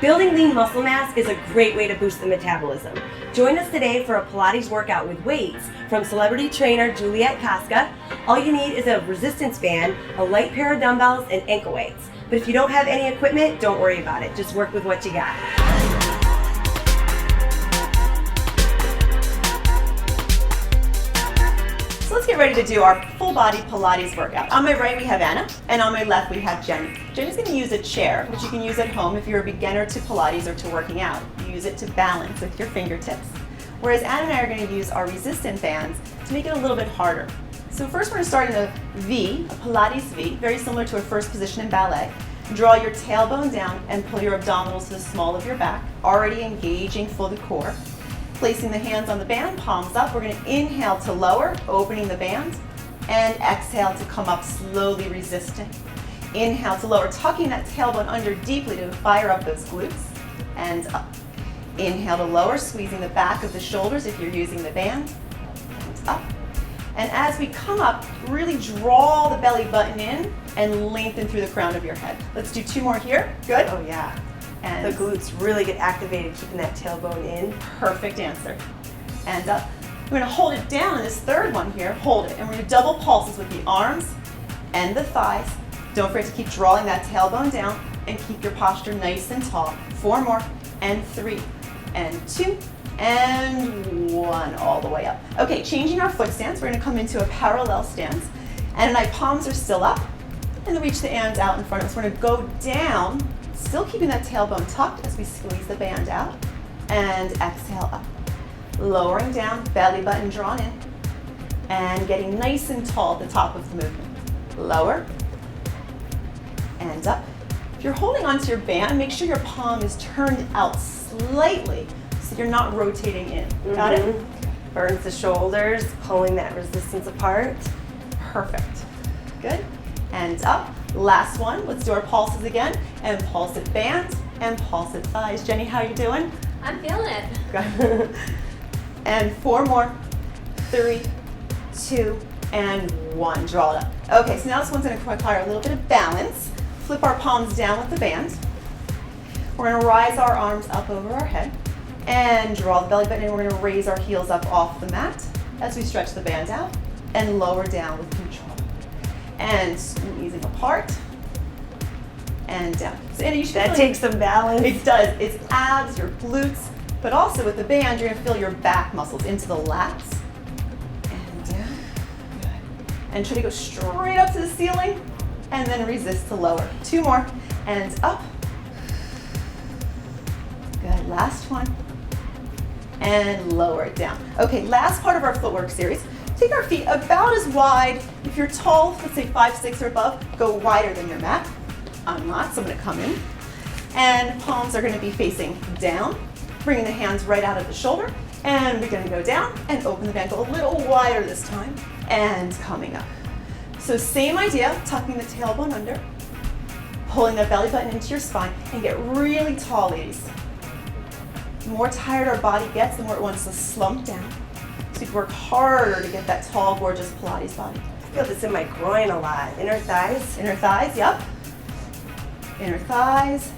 Building lean muscle mass is a great way to boost the metabolism. Join us today for a Pilates workout with weights from celebrity trainer Juliet Casca. All you need is a resistance band, a light pair of dumbbells, and ankle weights. But if you don't have any equipment, don't worry about it. Just work with what you got. So let's get ready to do our full body Pilates workout. On my right we have Anna, and on my left we have Jenny. Jenny's going to use a chair, which you can use at home if you're a beginner to Pilates or to working out. You use it to balance with your fingertips. Whereas Anna and I are going to use our resistance bands to make it a little bit harder. So first we're going to start in a V, a Pilates V, very similar to a first position in ballet. Draw your tailbone down and pull your abdominals to the small of your back, already engaging for the core. Placing the hands on the band, palms up, we're going to inhale to lower, opening the band, and exhale to come up slowly, resisting. Inhale to lower, tucking that tailbone under deeply to fire up those glutes, and up. Inhale to lower, squeezing the back of the shoulders if you're using the band, and up. And as we come up, really draw the belly button in and lengthen through the crown of your head. Let's do two more here. Good? Oh yeah. And the glutes really get activated, keeping that tailbone in. Perfect answer. And up. We're going to hold it down in this third one here. Hold it. And we're going to double pulses with the arms and the thighs. Don't forget to keep drawing that tailbone down and keep your posture nice and tall. 4 more, and 3, and 2, and 1, all the way up. Okay, changing our foot stance. We're going to come into a parallel stance. Anna and I, palms are still up, and then reach the hands out in front of us. We're going to go down, still keeping that tailbone tucked as we squeeze the band out, and exhale up. Lowering down, belly button drawn in, and getting nice and tall at the top of the movement. Lower, and up. If you're holding onto your band, make sure your palm is turned out slightly so you're not rotating in. Got it? Burns the shoulders, pulling that resistance apart. Perfect. Good. And up. Last one. Let's do our pulses again. And pulsed band and pulsed thighs. Jenny, how you doing? I'm feeling it. Good. And 4 more. 3, 2, and 1. Draw it up. Okay, so now this one's going to require a little bit of balance. Flip our palms down with the band. We're going to rise our arms up over our head and draw the belly button in. We're going to raise our heels up off the mat as we stretch the band out and lower down with control. And squeezing apart and down. So Anna, you should That takes some balance. It does. It's abs, your glutes, but also with the band, you're going to feel your back muscles into the lats and down. Good. And try to go straight up to the ceiling and then resist to lower. 2 more and up. Good. Last one. And lower it down. Okay, last part of our footwork series. Take our feet about as wide. If you're tall, let's say 5, 6 or above, go wider than your mat. I'm not, so I'm going to come in. And palms are going to be facing down, bringing the hands right out of the shoulder. And we're going to go down and open the band, go a little wider this time, and coming up. So same idea, tucking the tailbone under, pulling the belly button into your spine, and get really tall, ladies. The more tired our body gets, the more it wants to slump down. So you can work harder to get that tall, gorgeous Pilates body. I feel this in my groin a lot. Inner thighs. Inner thighs, yep. Inner thighs,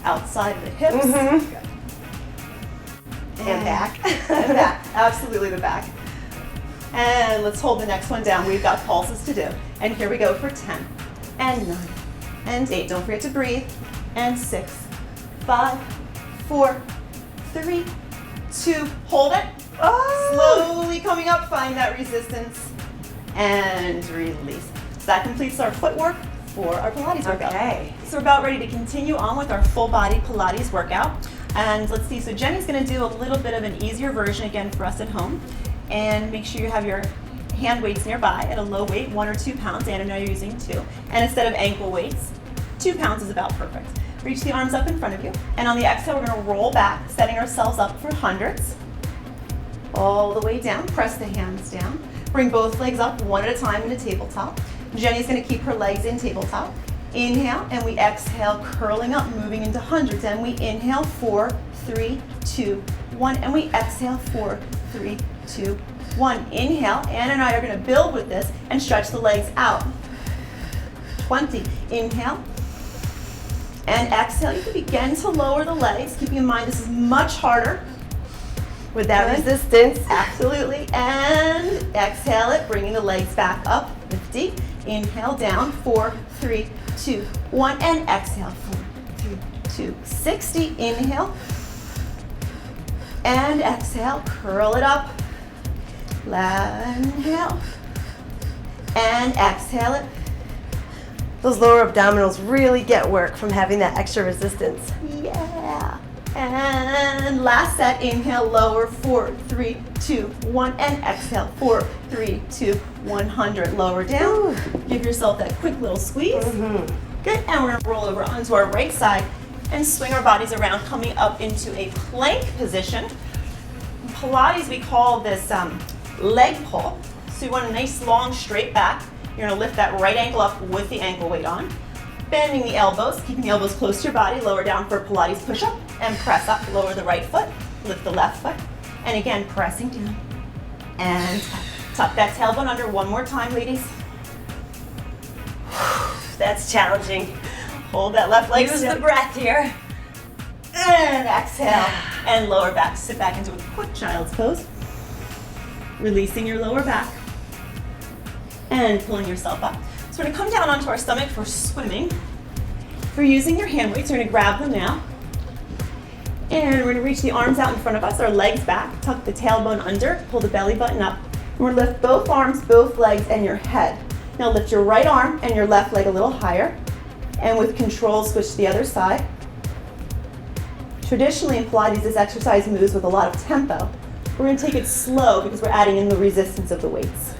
outside of the hips. Mm-hmm. And back. And back, absolutely the back. And let's hold the next one down. We've got pulses to do. And here we go for 10, and 9, and 8. Don't forget to breathe. And 6, 5, 4, 3, 2. Hold it. Oh. Slowly coming up, find that resistance, and release. So that completes our footwork for our Pilates workout. Okay. So we're about ready to continue on with our full body Pilates workout. And let's see, so Jenny's going to do a little bit of an easier version again for us at home. And make sure you have your hand weights nearby at a low weight, 1 or 2 pounds. And I know you're using 2. And instead of ankle weights, 2 pounds is about perfect. Reach the arms up in front of you. And on the exhale, we're going to roll back, setting ourselves up for hundreds. All the way down, press the hands down. Bring both legs up one at a time into tabletop. Jenny's going to keep her legs in tabletop. Inhale, and we exhale, curling up, moving into hundreds. And we inhale, 4, 3, 2, 1. And we exhale, 4, 3, 2, 1. Inhale, Anna and I are going to build with this and stretch the legs out. 20. Inhale. And exhale, you can begin to lower the legs. Keeping in mind, this is much harder. With that Good. resistance. Absolutely. And exhale it, bringing the legs back up, 50. Inhale down, 4, 3, 2, 1. And exhale, 4, 3, 2, 60. Inhale. And exhale, curl it up. Inhale. And exhale it. Those lower abdominals really get work from having that extra resistance. Yeah. And last set, inhale, lower, 4, 3, 2, 1, and exhale, 4, 3, 2, 100. Lower down. Ooh. Give yourself that quick little squeeze. Good, and we're gonna roll over onto our right side and swing our bodies around, coming up into a plank position. In Pilates, we call this leg pull. So you want a nice, long, straight back. You're gonna lift that right ankle up with the ankle weight on. Bending the elbows, keeping the elbows close to your body, lower down for a Pilates push-up, and press up, lower the right foot, lift the left foot, and again, pressing down, and tuck that tailbone under one more time, ladies. That's challenging. Hold that left leg Use still. the breath here. And exhale, and lower back, sit back into a quick child's pose. Releasing your lower back, and pulling yourself up. So we're gonna come down onto our stomach for swimming. If you're using your hand weights, you're gonna grab them now. And we're gonna reach the arms out in front of us, our legs back, tuck the tailbone under, pull the belly button up. And we're gonna lift both arms, both legs, and your head. Now lift your right arm and your left leg a little higher. And with control, switch to the other side. Traditionally in Pilates, this exercise moves with a lot of tempo. We're gonna take it slow because we're adding in the resistance of the weights.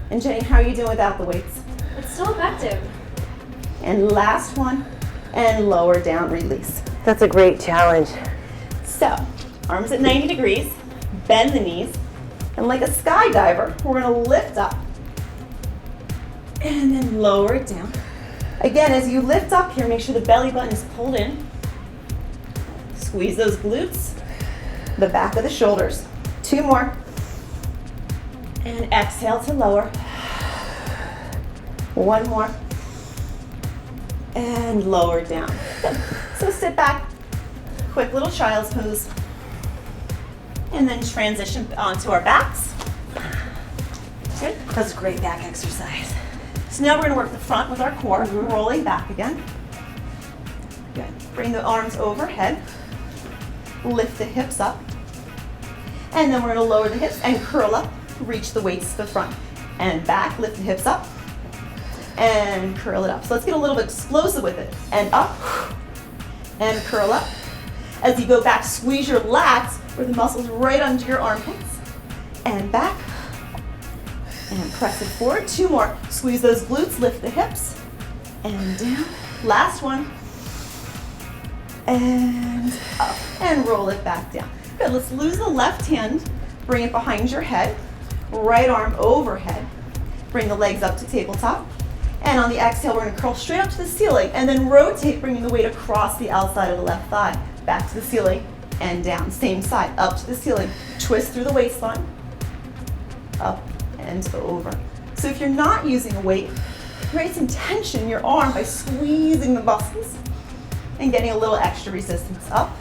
And Jenny, how are you doing without the weights? It's still effective. And last one, and lower down, release. That's a great challenge. So, arms at 90 degrees, bend the knees, and like a skydiver, we're gonna lift up, and then lower it down. Again, as you lift up here, make sure the belly button is pulled in. Squeeze those glutes, the back of the shoulders. 2 more. And exhale to lower. 1 more. And lower down. Good. So sit back, quick little child's pose. And then transition onto our backs. Good. That's a great back exercise. So now we're gonna work the front with our core, rolling back again. Good. Bring the arms overhead. Lift the hips up. And then we're gonna lower the hips and curl up. Reach the weights to the front and back, lift the hips up and curl it up. So let's get a little bit explosive with it. And up and curl up. As you go back, squeeze your lats where the muscles right under your armpits and back and press it forward. 2 more. Squeeze those glutes, lift the hips and down. Last one. And up and roll it back down. Good, let's lose the left hand, bring it behind your head. Right arm overhead. Bring the legs up to tabletop. And on the exhale, we're gonna curl straight up to the ceiling and then rotate, bringing the weight across the outside of the left thigh. Back to the ceiling and down. Same side, up to the ceiling. Twist through the waistline. Up and over. So if you're not using a weight, create some tension in your arm by squeezing the muscles and getting a little extra resistance. Up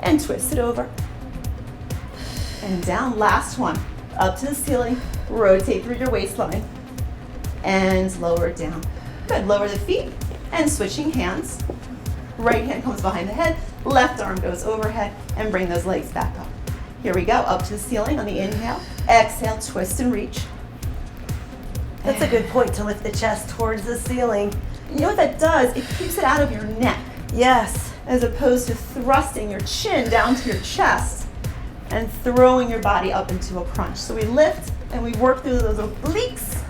and twist it over. And down, last one. Up to the ceiling, rotate through your waistline, and lower it down. Good, lower the feet, and switching hands. Right hand comes behind the head, left arm goes overhead, and bring those legs back up. Here we go, up to the ceiling on the inhale. Exhale, twist and reach. That's a good point, to lift the chest towards the ceiling. You know what that does? It keeps it out of your neck, Yes. as opposed to thrusting your chin down to your chest and throwing your body up into a crunch. So we lift and we work through those obliques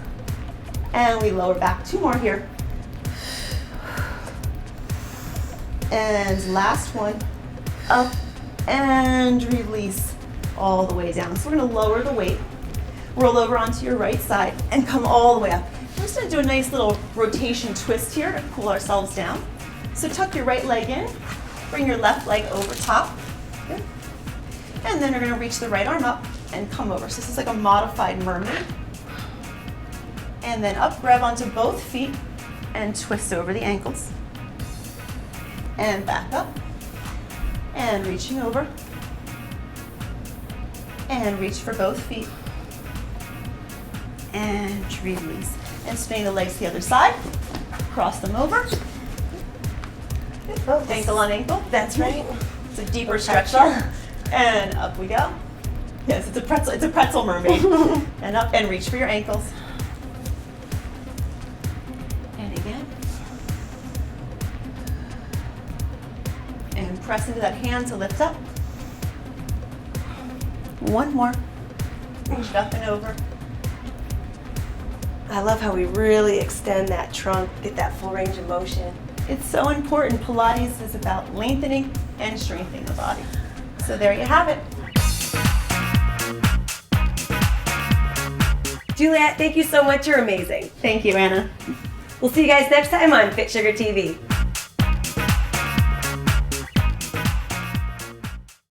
and we lower back. 2 more here. And last one, up and release all the way down. So we're gonna lower the weight, roll over onto your right side and come all the way up. We're just gonna do a nice little rotation twist here to cool ourselves down. So tuck your right leg in, bring your left leg over top. Good. And then you're gonna reach the right arm up and come over. So this is like a modified mermaid. And then up, grab onto both feet and twist over the ankles. and back up, and reaching over, and reach for both feet, and release. And swing the legs to the other side, cross them over, ankle on ankle. That's right. It's a deeper stretch here. And up we go. Yes, it's a pretzel mermaid. And up and reach for your ankles. And again. And press into that hand to lift up. One more. Reach it up and over. I love how we really extend that trunk, get that full range of motion. It's so important. Pilates is about lengthening and strengthening the body. So there you have it. Juliet, thank you so much. You're amazing. Thank you, Anna. We'll see you guys next time on FitSugar TV.